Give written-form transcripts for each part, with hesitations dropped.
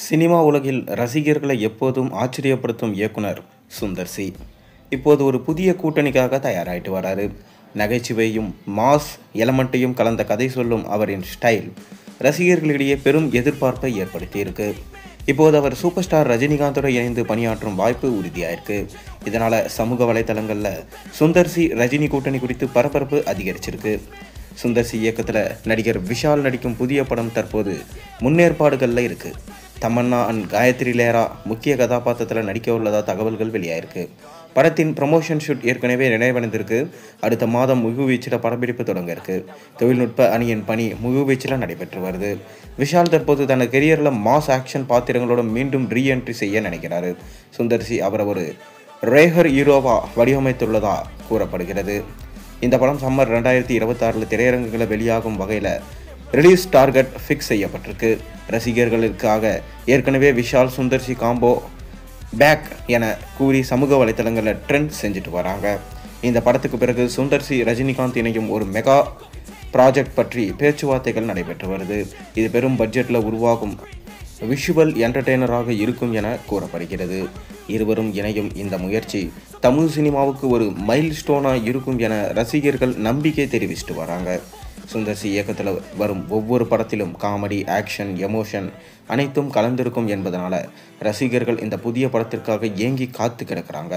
Cinema உலகில் ரசிகர்களை எப்போதும் ஆச்சரியப்படுத்தும் இயக்குனர் சுந்தர் சி இப்போது ஒரு புதிய கூட்டணிக்காக தயாராகிட்டு வராரு. நகைச்சுவையும் மாஸ் எலமெண்ட்டையும் கலந்த கதை சொல்லும் அவரின் ஸ்டைல் ரசிகர்களிடையே பெரும் எதிர்பார்ப்பை ஏற்படுத்தியிருக்கு. இப்போது அவர் சூப்பர் ஸ்டார் ரஜினிகாந்தோடு இணைந்து பணியாற்றும் வாய்ப்பு உறுதியாயிருக்கு. இதனால் சமூக வலைதளங்களில் சுந்தர் சி ரஜினி கூட்டணி குறித்து பரபரப்பு அதிகரிச்சிருக்கு. சுந்தர் சி இயக்கத்தில் நடிகர் விஷால் நடிக்கும் புதிய படம் தற்போது முன்னேற்பாடுகளில் இருக்குது. தமன்னா அண்ட் காயத்ரி லேரா முக்கிய கதாபாத்திரத்தில் நடிக்க உள்ளதா தகவல்கள் வெளியாயிருக்கு. படத்தின் ப்ரமோஷன் ஷூட் ஏற்கனவே நிறைவடைந்திருக்கு. அடுத்த மாதம் முழுவீச்சில் படப்பிடிப்பு தொடங்க இருக்கு. தொழில்நுட்ப அணியின் பணி முழுவீச்சில் நடைபெற்று வருது. விஷால் தற்போது தனது கெரியரில் மாஸ் ஆக்ஷன் பாத்திரங்களோடு மீண்டும் ரீஎன்ட்ரி செய்ய நினைக்கிறாரு. சுந்தர் சி அவரை ஒரு ரேகர் ஹீரோவா வடிவமைத்துள்ளதா கூறப்படுகிறது. இந்த படம் சம்மர் 2026 திரையரங்குகளை வெளியாகும் வகையில் ரிலீஸ் டார்கெட் ஃபிக்ஸ் செய்யப்பட்டிருக்கு. ரசிகர்களுக்காக ஏற்கனவே Vishal Sundar C combo back என கூறி சமூக வலைத்தளங்களில் ட்ரெண்ட் செஞ்சுட்டு வராங்க. இந்த படத்துக்கு பிறகு சுந்தர் சி ரஜினிகாந்த் இணையும் ஒரு மெகா ப்ராஜெக்ட் பற்றி பேச்சுவார்த்தைகள் நடைபெற்று வருது. இது பெரும் பட்ஜெட்டில் உருவாகும் விஷுவல் என்டர்டெய்னராக இருக்கும் என கூறப்படுகிறது. இருவரும் இணையும் இந்த முயற்சி தமிழ் சினிமாவுக்கு ஒரு மைல் ஸ்டோனாக இருக்கும் என ரசிகர்கள் நம்பிக்கை தெரிவிச்சுட்டு வராங்க. சுந்தர் சி இயக்கத்தில் வரும் ஒவ்வொரு படத்திலும் காமெடி, ஆக்ஷன், எமோஷன் அனைத்தும் கலந்திருக்கும் என்பதனால ரசிகர்கள் இந்த புதிய படத்திற்காக ஏங்கி காத்து கிடக்கிறாங்க.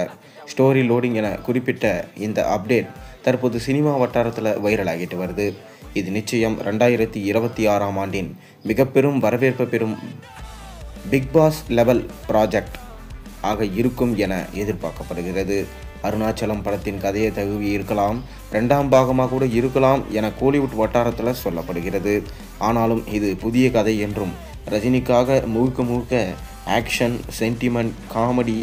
ஸ்டோரி லோடிங் என குறிப்பிட்ட இந்த அப்டேட் தற்போது சினிமா வட்டாரத்தில் வைரலாகிட்டு வருது. இது நிச்சயம் 2026 ஆண்டின் மிக பெரும் வரவேற்பு பெறும் பிக் பாஸ் லெவல் ப்ராஜெக்ட் ஆக இருக்கும் என எதிர்பார்க்கப்படுகிறது. அருணாச்சலம் படத்தின் கதையை தழுவி இருக்கலாம், 2ஆம் பாகமாக கூட இருக்கலாம் என கோலிவுட் வட்டாரத்தில் சொல்லப்படுகிறது. ஆனாலும் இது புதிய கதை என்றும் ரஜினிக்காக முழுக்க ஆக்ஷன், சென்டிமெண்ட், காமெடி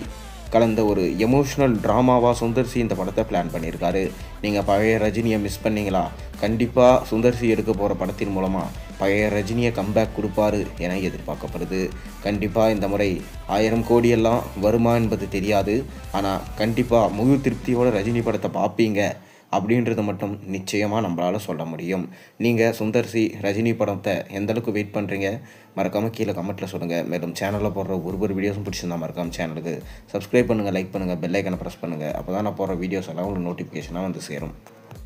கலந்த ஒரு எமோஷ்னல் ட்ராமாவாக சுந்தர் சி இந்த படத்தை பிளான் பண்ணியிருக்காரு. நீங்கள் பழைய ரஜினியை மிஸ் பண்ணீங்களா? கண்டிப்பாக சுந்தர் சி எடுக்க போகிற படத்தின் மூலமாக பழைய ரஜினியை கம்பேக் கொடுப்பாரு என எதிர்பார்க்கப்படுது. கண்டிப்பாக இந்த முறை 1000 கோடியெல்லாம் வருமா என்பது தெரியாது. ஆனால் கண்டிப்பாக முழு திருப்தியோட ரஜினி படத்தை பார்ப்பீங்க அப்படின்றது மட்டும் நிச்சயமாக நம்மளால் சொல்ல முடியும். நீங்கள் சுந்தர் சி ரஜினி படத்தை எந்தளவுக்கு வெயிட் பண்ணுறீங்க? மறக்காமல் கீழே கமெண்ட்டில் சொல்லுங்கள். மேலும் சேனலில் போடுற ஒரு வீடியோஸும் பிடிச்சிருந்தா மறக்காமல் சேனலுக்கு சப்ஸ்கிரைப் பண்ணுங்கள், லைக் பண்ணுங்கள், பெல் ஐக்கனை ப்ரெஸ் பண்ணுங்கள். அப்போ தான் நான் போடுற வீடியோஸ் எல்லாம் உங்களுக்கு நோட்டிஃபிகேஷனாக வந்து சேரும்.